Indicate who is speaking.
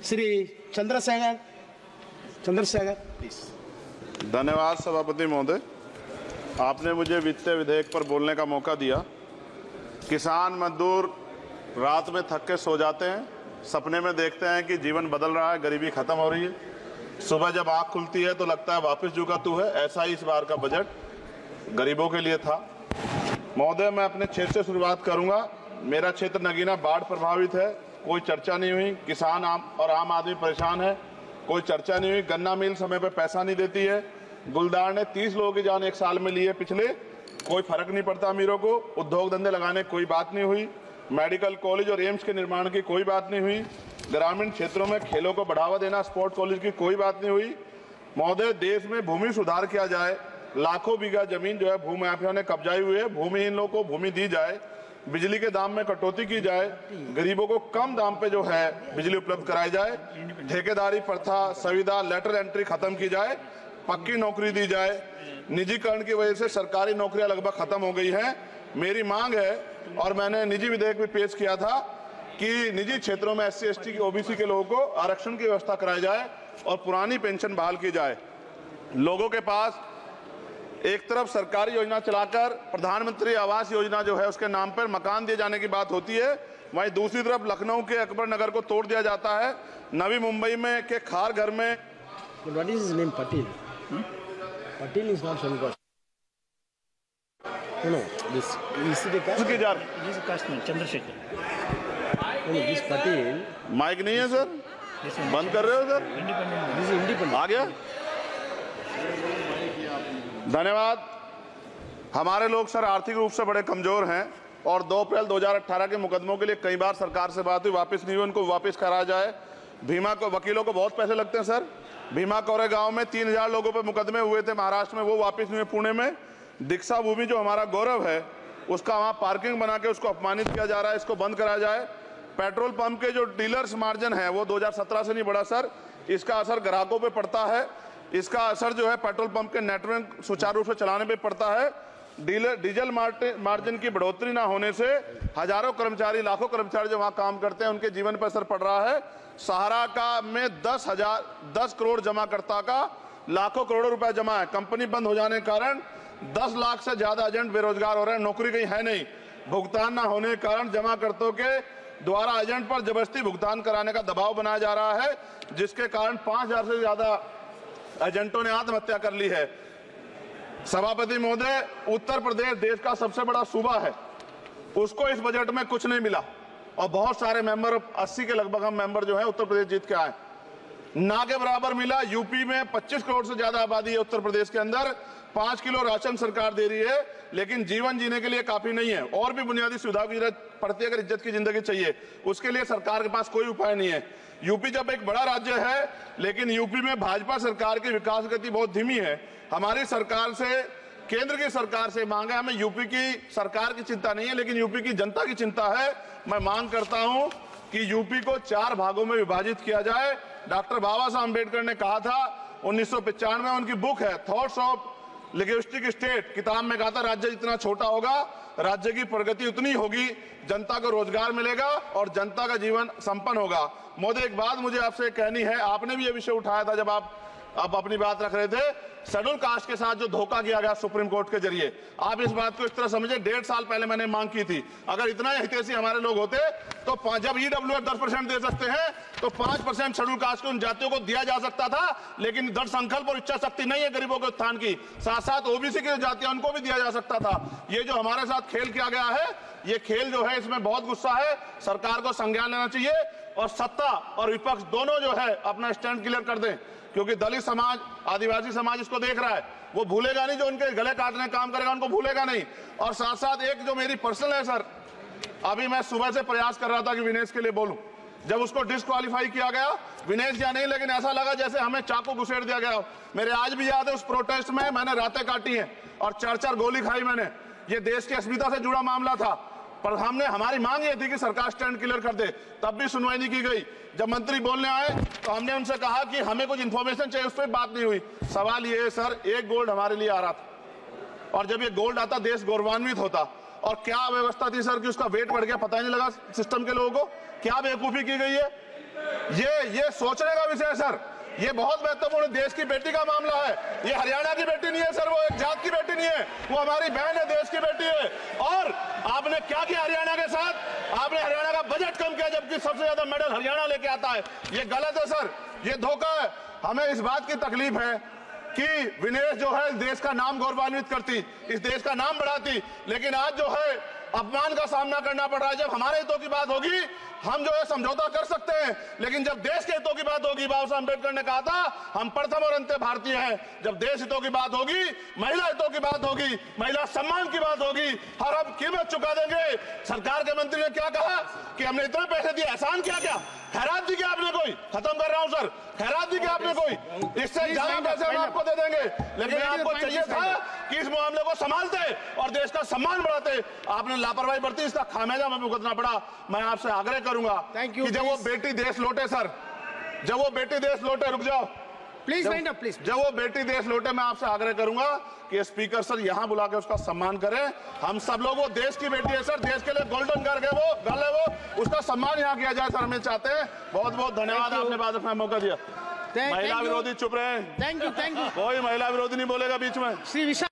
Speaker 1: Shri Chandrashekhar please.
Speaker 2: धन्यवाद सभापति महोदय, आपने मुझे वित्तीय विधेयक पर बोलने का मौका दिया। किसान मजदूर रात में थक के सो जाते हैं, सपने में देखते हैं कि जीवन बदल रहा है, गरीबी खत्म हो रही है। सुबह जब आँख खुलती है तो लगता है वापस झुका तू है। ऐसा ही इस बार का बजट गरीबों के लिए था। महोदय, मैं अपने क्षेत्र से शुरुआत करूंगा। मेरा क्षेत्र नगीना बाढ़ प्रभावित है, कोई चर्चा नहीं हुई। किसान आम आदमी परेशान है, कोई चर्चा नहीं हुई। गन्ना मिल समय पे पैसा नहीं देती है। गुलदार ने 30 लोगों की जान एक साल में ली है पिछले, कोई फर्क नहीं पड़ता अमीरों को। उद्योग धंधे लगाने की कोई बात नहीं हुई। मेडिकल कॉलेज और एम्स के निर्माण की कोई बात नहीं हुई। ग्रामीण क्षेत्रों में खेलों को बढ़ावा देना, स्पोर्ट कॉलेज की कोई बात नहीं हुई। महोदय, देश में भूमि सुधार किया जाए, लाखों बीघा जमीन जो है भूमाफिया ने कब्जाई हुई है, भूमिहीन लोगों को भूमि दी जाए, बिजली के दाम में कटौती की जाए, गरीबों को कम दाम पे जो है बिजली उपलब्ध कराई जाए, ठेकेदारी प्रथा, संविदा, लेटर एंट्री खत्म की जाए, पक्की नौकरी दी जाए। निजीकरण की वजह से सरकारी नौकरियां लगभग खत्म हो गई हैं। मेरी मांग है, और मैंने निजी विधेयक भी पेश किया था, कि निजी क्षेत्रों में SC ST की OBC के लोगों को आरक्षण की व्यवस्था कराई जाए और पुरानी पेंशन बहाल की जाए। लोगों के पास एक तरफ सरकारी योजना चलाकर प्रधानमंत्री आवास योजना जो है उसके नाम पर मकान दिए जाने की बात होती है, वहीं दूसरी तरफ लखनऊ के अकबर नगर को तोड़ दिया जाता है। नवी मुंबई में के खार घर में
Speaker 1: What is his name? Patil. Patil is not Shanmugha. No, this is the caste.
Speaker 2: उसकी जा
Speaker 3: This is caste man, Chandrasekhar.
Speaker 1: No, this Patil.
Speaker 2: Mic नहीं है सर, बंद कर रहे हो sir?
Speaker 3: Independent.
Speaker 1: This is independent.
Speaker 2: आ गया। धन्यवाद। हमारे लोग सर आर्थिक रूप से बड़े कमजोर हैं और 2 अप्रैल 2018 के मुकदमों के लिए कई बार सरकार से बात हुई, वापस नहीं हुई। उनको वापस कराया जाए। भीमा को वकीलों को बहुत पैसे लगते हैं सर। भीमा कोरे गांव में 3000 लोगों पर मुकदमे हुए थे महाराष्ट्र में, वो वापस नहीं हुए। पुणे में दीक्षा भूमि जो हमारा गौरव है, उसका वहाँ पार्किंग बना के उसको अपमानित किया जा रहा है, इसको बंद कराया जाए। पेट्रोल पंप के जो डीलर्स मार्जिन है वो 2017 से नहीं बढ़ा सर, इसका असर ग्राहकों पे पड़ता है। इसका असर जो है पेट्रोल पंप के नेटवर्क सुचारू रूप से चलाने पे पड़ता है। डीजल मार्जिन की बढ़ोतरी ना होने से हजारों कर्मचारी, लाखों कर्मचारी जो वहाँ काम करते हैं उनके जीवन पर असर पड़ रहा है। सहारा का में 10 करोड़ जमाकर्ता का लाखों करोड़ों रुपए जमा है। कंपनी बंद हो जाने के कारण 10 लाख से ज्यादा एजेंट बेरोजगार हो रहे हैं, नौकरी कहीं है नहीं। भुगतान ना होने के कारण जमाकर्ताओं के द्वारा एजेंट पर जबरदस्ती भुगतान कराने का दबाव बनाया जा रहा है, जिसके कारण 5000 से ज्यादा एजेंटों ने आत्महत्या कर ली है। सभापति महोदय, उत्तर प्रदेश देश का सबसे बड़ा सूबा है, उसको इस बजट में कुछ नहीं मिला और बहुत सारे मेंबर, 80 के लगभग हम मेंबर जो है उत्तर प्रदेश जीत के आए, ना के बराबर मिला। यूपी में 25 करोड़ से ज्यादा आबादी है उत्तर प्रदेश के अंदर, 5 किलो राशन सरकार दे रही है, लेकिन जीवन जीने के लिए काफी नहीं है। और भी बुनियादी सुविधाओं की जरूरत पड़ती है। अगर इज्जत की जिंदगी चाहिए, उसके लिए सरकार के पास कोई उपाय नहीं है। यूपी जब एक बड़ा राज्य है, लेकिन यूपी में भाजपा सरकार की विकास गति बहुत धीमी है। हमारी सरकार से, केंद्र की सरकार से मांग है, हमें यूपी की सरकार की चिंता नहीं है, लेकिन यूपी की जनता की चिंता है। मैं मांग करता हूं कि यूपी को 4 भागों में विभाजित किया जाए। डॉक्टर बाबा साहब अम्बेडकर ने कहा था 1995 में, उनकी बुक है थॉट्स ऑफ लिंग्विस्टिक स्टेट, किताब में कहा था राज्य जितना छोटा होगा राज्य की प्रगति उतनी होगी, जनता को रोजगार मिलेगा और जनता का जीवन संपन्न होगा। मोदी, एक बात मुझे आपसे कहनी है, आपने भी ये विषय उठाया था जब आप अपनी बात रख रहे थे, शेड्यूल कास्ट के साथ जो धोखा किया गया सुप्रीम कोर्ट के जरिए, आप इस बात को इस तरह समझे, 1.5 साल पहले मैंने मांग की थी, अगर इतना हितैषी हमारे लोग होते तो जब EWF 10% दे सकते हैं तो 5% शेड्यूल कास्ट के उन जातियों को दिया जा सकता था, लेकिन दृढ़ संकल्प और इच्छा शक्ति नहीं है गरीबों के उत्थान की। साथ साथ OBC की जातियां उनको भी दिया जा सकता था। ये जो हमारे साथ खेल किया गया है, ये खेल जो है इसमें बहुत गुस्सा है, सरकार को संज्ञान लेना चाहिए और सत्ता और विपक्ष दोनों जो है अपना स्टैंड क्लियर कर दें, क्योंकि दलित समाज, आदिवासी समाज इसको देख रहा है, वो भूलेगा नहीं। जो उनके गले काटने का काम करेगा उनको भूलेगा नहीं। और साथ साथ एक जो मेरी पर्सनल है सर, अभी मैं सुबह से प्रयास कर रहा था कि विनेश के लिए बोलूं, जब उसको डिस्क्वालीफाई किया गया, विनेश या नहीं, लेकिन ऐसा लगा जैसे हमें चाकू घुसेड़ दिया गया। मेरे आज भी याद है उस प्रोटेस्ट में मैंने रातें काटी हैं और 4-4 गोली खाई मैंने। ये देश की अस्मिता से जुड़ा मामला था, पर हमारी मांग ये थी कि सरकार स्टैंड क्लियर कर दे, तब भी सुनवाई नहीं की गई। जब मंत्री बोलने आए तो हमने उनसे कहा कि हमें कुछ इंफॉर्मेशन चाहिए, उस पर बात नहीं हुई। सवाल ये है सर, 1 गोल्ड हमारे लिए आ रहा था और जब ये गोल्ड आता देश गौरवान्वित होता, और क्या व्यवस्था थी सर कि उसका वेट बढ़ गया, पता ही नहीं लगा सिस्टम के लोगों को। क्या बेवकूफी की गई है, ये सोचने का विषय है सर। ये बहुत महत्वपूर्ण देश की बेटी का मामला है। ये हरियाणा की बेटी नहीं है सर, वो एक जात की बेटी नहीं है, वो हमारी बहन है, देश की बेटी है। और आपने क्या किया हरियाणा के साथ? आपने हरियाणा का बजट कम किया, जबकि सबसे ज्यादा मेडल हरियाणा लेके आता है। ये गलत है सर, ये धोखा है। हमें इस बात की तकलीफ है कि विनेश जो है इस देश का नाम गौरवान्वित करती, इस देश का नाम बढ़ाती, लेकिन आज जो है अपमान का सामना करना पड़ रहा है। जब हमारे हितों की बात होगी हम जो है समझौता कर सकते हैं, लेकिन जब देश के हितों की बात होगी, बाबा साहब अम्बेडकर ने कहा था हम प्रथम और अंत्य भारतीय हैं। जब देश हितों की बात होगी, महिला हितों की बात होगी, महिला सम्मान की बात होगी, हर हम कीमत चुका देंगे। सरकार के मंत्री ने क्या कहा कि हमने इतने पैसे दिए, एहसान किया क्या? खैरात दी क्या आपने कोई? खत्म कर रहा हूं सर, खैरात दी क्या आपने कोई? इससे ज्यादा पैसे हम आपको दे देंगे, लेकिन आपको चाहिए था कि इस मामले को संभालते और देश का सम्मान बढ़ाते। आपने लापरवाही बरती, इसका खामियाजा हमें भुगतना पड़ा। मैं आपसे आग्रह करूंगा कि जब वो बेटी देश लौटे सर, जब वो बेटी देश लौटे, रुक जाओ
Speaker 1: प्लीज वाइंड अप प्लीज।
Speaker 2: जब वो बेटी देश लौटे, मैं आपसे आग्रह करूंगा कि स्पीकर सर यहां बुला के उसका सम्मान करें। हम सब लोग, वो देश की बेटी है सर, देश के लिए गोल्डन गर्ल है वो, उसका सम्मान यहां किया जाए सर, हमें चाहते हैं। बहुत बहुत धन्यवाद, आपने बात रखने का मौका दिया। महिला विरोधी चुप रहे।
Speaker 1: थैंक यू
Speaker 2: कोई महिला विरोधी नहीं बोलेगा बीच में।
Speaker 1: श्री विशाल।